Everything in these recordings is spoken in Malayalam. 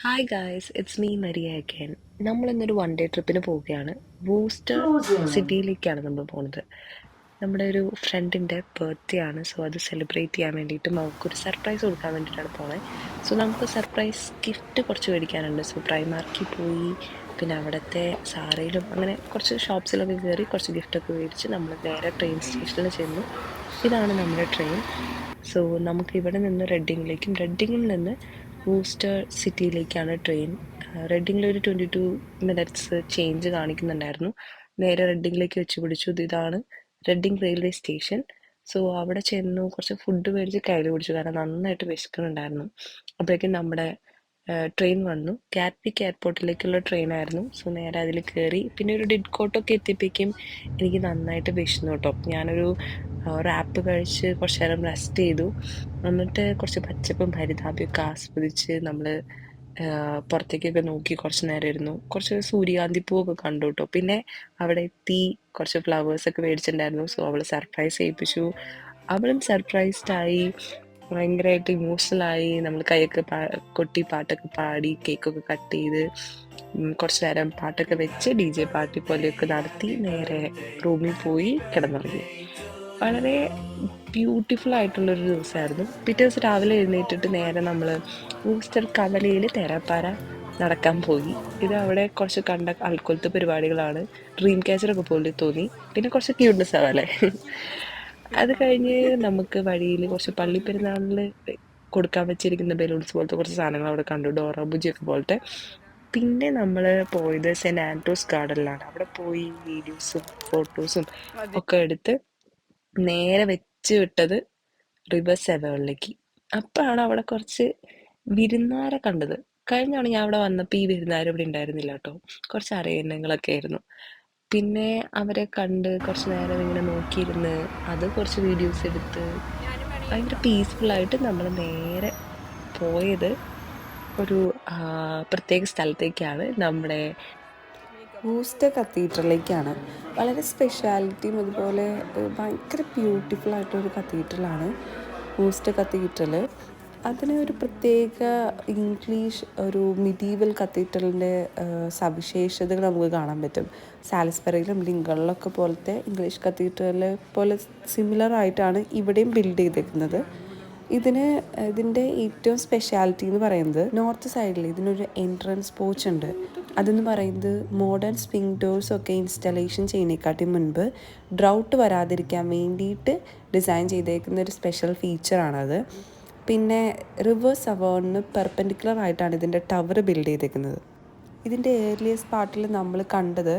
Hi guys, it's me Maria again. നമ്മളിന്നൊരു വൺ ഡേ ട്രിപ്പിന് പോവുകയാണ്. വൂസ്റ്റർ സിറ്റിയിലേക്കാണ് നമ്മൾ പോകുന്നത്. നമ്മുടെ ഒരു ഫ്രണ്ടിൻ്റെ ബർത്ത്ഡേ ആണ്. സോ അത് സെലിബ്രേറ്റ് ചെയ്യാൻ വേണ്ടിയിട്ടും അവൾക്കൊരു സർപ്രൈസ് കൊടുക്കാൻ വേണ്ടിയിട്ടാണ് പോണത്. സോ നമുക്ക് സർപ്രൈസ് ഗിഫ്റ്റ് കുറച്ച് മേടിക്കാനുണ്ട്. സോ പ്രൈമാർക്കിൽ പോയി പിന്നെ അവിടുത്തെ സാറയിലും അങ്ങനെ കുറച്ച് ഷോപ്സിലൊക്കെ കയറി കുറച്ച് ഗിഫ്റ്റൊക്കെ മേടിച്ച് നമ്മൾ നേരെ ട്രെയിൻ സ്റ്റേഷനിൽ ചെന്നു. ഇതാണ് നമ്മുടെ ട്രെയിൻ. സോ നമുക്ക് ഇവിടെ നിന്ന് റെഡിങ്ങിലേക്കും റെഡിങ്ങിൽ നിന്ന് വൂസ്റ്റർ സിറ്റിയിലേക്കാണ് ട്രെയിൻ. റെഡിങ്ങിൽ ഒരു 22 മിനിറ്റ്സ് ചേഞ്ച് കാണിക്കുന്നുണ്ടായിരുന്നു. നേരെ റെഡിങ്ങിലേക്ക് വെച്ച് പിടിച്ചു. ഇതാണ് റെഡിങ് റെയിൽവേ സ്റ്റേഷൻ. സോ അവിടെ ചെന്നു കുറച്ച് ഫുഡ് മേടിച്ച് കയ്യിൽ പിടിച്ചു, കാരണം നന്നായിട്ട് വിശക്കുന്നുണ്ടായിരുന്നു. അപ്പോഴേക്കും നമ്മുടെ ട്രെയിൻ വന്നു. ഗാറ്റ്വിക്ക് എയർപോർട്ടിലേക്കുള്ള ട്രെയിനായിരുന്നു. സോ നേരെ അതിൽ കയറി. പിന്നെ ഒരു ഡിഡ്കോട്ടൊക്കെ എത്തിയപ്പോഴേക്കും എനിക്ക് നന്നായിട്ട് വിശന്നു കേട്ടോ. ഞാനൊരു ആപ്പ് കഴിച്ച് കുറച്ച് നേരം റെസ്റ്റ് ചെയ്തു. എന്നിട്ട് കുറച്ച് പച്ചപ്പും ഹരിതാപയൊക്കെ ആസ്വദിച്ച് നമ്മൾ പുറത്തേക്കൊക്കെ നോക്കി കുറച്ച് നേരം ഇരുന്നു. കുറച്ച് സൂര്യകാന്തി പൂവൊക്കെ കണ്ടു കേട്ടോ. പിന്നെ അവിടെ എത്തി കുറച്ച് ഫ്ലവേഴ്സൊക്കെ മേടിച്ചിട്ടുണ്ടായിരുന്നു. സോ അവൾ സർപ്രൈസ് ചെയ്യിപ്പിച്ചു. അവളും സർപ്രൈസ്ഡായി, ഭയങ്കരമായിട്ട് ഇമോഷണലായി. നമ്മൾ കൈയൊക്കെ കൊട്ടി പാട്ടൊക്കെ പാടി കേക്കൊക്കെ കട്ട് ചെയ്ത് കുറച്ച് നേരം പാട്ടൊക്കെ വെച്ച് DJ പാർട്ടി പോലെയൊക്കെ നടത്തി നേരെ റൂമിൽ പോയി കിടന്നുറങ്ങി. വളരെ ബ്യൂട്ടിഫുൾ ആയിട്ടുള്ളൊരു ദിവസമായിരുന്നു. പിറ്റേ ദിവസം രാവിലെ എഴുന്നേറ്റിട്ട് നേരെ നമ്മൾ വൂസ്റ്റർ കവലയിൽ തേരാപ്പാര നടക്കാൻ പോയി. ഇത് അവിടെ കുറച്ച് കണ്ട ആൾക്കൊലത്തെ പരിപാടികളാണ്. ഡ്രീം ക്യാച്ചറൊക്കെ പോലെ തോന്നി. പിന്നെ കുറച്ച് ക്യൂട്ട്നെസ് ആവല്ലേ. അത് കഴിഞ്ഞ് നമുക്ക് വഴിയിൽ കുറച്ച് പള്ളിപ്പെരുന്നാളിൽ കൊടുക്കാൻ വെച്ചിരിക്കുന്ന ബലൂൺസ് പോലത്തെ കുറച്ച് സാധനങ്ങൾ അവിടെ കണ്ടു, ഡോറ ബുജിയൊക്കെ പോലത്തെ. പിന്നെ നമ്മൾ പോയത് സെൻറ്റ് ആൻഡ്രൂസ് ഗാർഡനിലാണ്. അവിടെ പോയി വീഡിയോസും ഫോട്ടോസും ഒക്കെ എടുത്ത് നേരെ വെച്ച് വിട്ടത് റിവർ സെവറിലേക്ക്. അപ്പോഴാണ് അവിടെ കുറച്ച് വിരുന്നാരെ കണ്ടത്. കഴിഞ്ഞ തവണ ഞാൻ അവിടെ വന്നപ്പോൾ ഈ വിരുന്നുകാർ ഇവിടെ ഉണ്ടായിരുന്നില്ല കേട്ടോ. കുറച്ച് അറിയുന്നങ്ങളൊക്കെ ആയിരുന്നു. പിന്നെ അവരെ കണ്ട് കുറച്ച് നേരം ഇങ്ങനെ നോക്കിയിരുന്ന് അത് കുറച്ച് വീഡിയോസ് എടുത്ത് ഭയങ്കര പീസ്ഫുള്ളായിട്ട് നമ്മൾ നേരെ പോയത് ഒരു പ്രത്യേക സ്ഥലത്തേക്കാണ്, നമ്മുടെ വൂസ്റ്റർ കത്തീഡ്രലിലേക്കാണ്. വളരെ സ്പെഷ്യാലിറ്റിയും അതുപോലെ ഭയങ്കര ബ്യൂട്ടിഫുൾ ആയിട്ടൊരു കത്തീഡ്രലാണ് വൂസ്റ്റർ കത്തീഡ്രൽ. അതിന് ഒരു പ്രത്യേക ഇംഗ്ലീഷ് ഒരു മിഡീവൽ കത്തീഡ്രലിൻ്റെ സവിശേഷതകൾ നമുക്ക് കാണാൻ പറ്റും. സാലിസ്ബറിയിലും ലിങ്കണിലൊക്കെ പോലത്തെ ഇംഗ്ലീഷ് കത്തീഡ്രൽ പോലെ സിമിലർ ആയിട്ടാണ് ഇവിടെയും ബിൽഡ് ചെയ്തേക്കുന്നത്. ഇതിൻ്റെ ഏറ്റവും സ്പെഷ്യാലിറ്റി എന്ന് പറയുന്നത് നോർത്ത് സൈഡിൽ ഇതിനൊരു എൻട്രൻസ് പോർച്ച് ഉണ്ട്. അതെന്ന് പറയുന്നത് മോഡേൺ സ്വിംഗ് ഡോർസ് ഒക്കെ ഇൻസ്റ്റലേഷൻ ചെയ്യുന്നതിനെക്കാട്ടി മുൻപ് ഡ്രൗട്ട് വരാതിരിക്കാൻ വേണ്ടിയിട്ട് ഡിസൈൻ ചെയ്തേക്കുന്ന ഒരു സ്പെഷ്യൽ ഫീച്ചറാണത്. പിന്നെ റിവർ സവേണിന് പെർപെൻഡിക്കുലർ ആയിട്ടാണ് ഇതിൻ്റെ ടവർ ബിൽഡ് ചെയ്തേക്കുന്നത്. ഇതിൻ്റെ ഏർലിയസ്റ്റ് പാർട്ടിൽ നമ്മൾ കണ്ടത്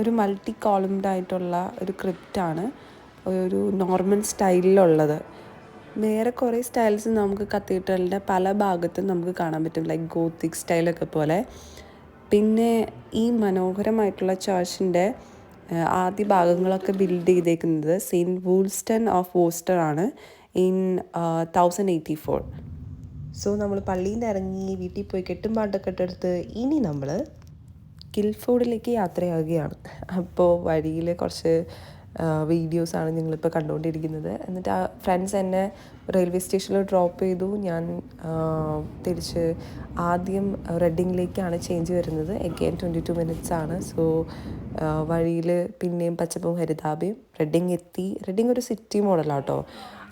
ഒരു മൾട്ടി കോളംഡ് ആയിട്ടുള്ള ഒരു ക്രിപ്റ്റാണ്, ഒരു നോർമൻ സ്റ്റൈലിലുള്ളത്. വേറെ കുറേ സ്റ്റൈൽസ് നമുക്ക് കത്തീഡ്രലിൻ്റെ പല ഭാഗത്തും നമുക്ക് കാണാൻ പറ്റും, ലൈക്ക് ഗോത്തിക് സ്റ്റൈലൊക്കെ പോലെ. പിന്നെ ഈ മനോഹരമായിട്ടുള്ള ചർച്ചിൻ്റെ ആദ്യ ഭാഗങ്ങളൊക്കെ ബിൽഡ് ചെയ്തേക്കുന്നത് സെയിൻറ്റ് വൂൾസ്റ്റൺ ഓഫ് വൂസ്റ്റർ ആണ് ഇൻ 1084. സോ നമ്മൾ പള്ളിയിൽ നിന്ന് ഇറങ്ങി വീട്ടിൽ പോയി കെട്ടും പാട്ടൊക്കെ ഇട്ടെടുത്ത് ഇനി നമ്മൾ ഗിൽഫോർഡിലേക്ക് യാത്രയാവുകയാണ്. അപ്പോൾ വഴിയിൽ കുറച്ച് വീഡിയോസാണ് ഞങ്ങളിപ്പോൾ കണ്ടുകൊണ്ടിരിക്കുന്നത്. എന്നിട്ട് ആ ഫ്രണ്ട്സ് എന്നെ റെയിൽവേ സ്റ്റേഷനിൽ ഡ്രോപ്പ് ചെയ്തു. ഞാൻ തിരിച്ച് ആദ്യം റെഡിങ്ങിലേക്കാണ് ചേഞ്ച് വരുന്നത്. എഗെയിൻ 22 മിനിറ്റ്സ് ആണ്. സോ വഴിയിൽ പിന്നെയും പച്ചപ്പും ഹരിതാപയും. റെഡിങ് ഒരു സിറ്റി മോഡലാട്ടോ.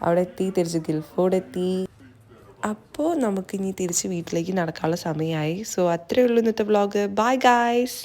അവിടെ എത്തി, തിരിച്ച് ഗിൽഫോർഡ് എത്തി. അപ്പോൾ നമുക്കിനി തിരിച്ച് വീട്ടിലേക്ക് നടക്കാനുള്ള സമയമായി. സോ അത്രയേ ഉള്ളൂ ഇന്നത്തെ വ്ളോഗ്. Bye guys.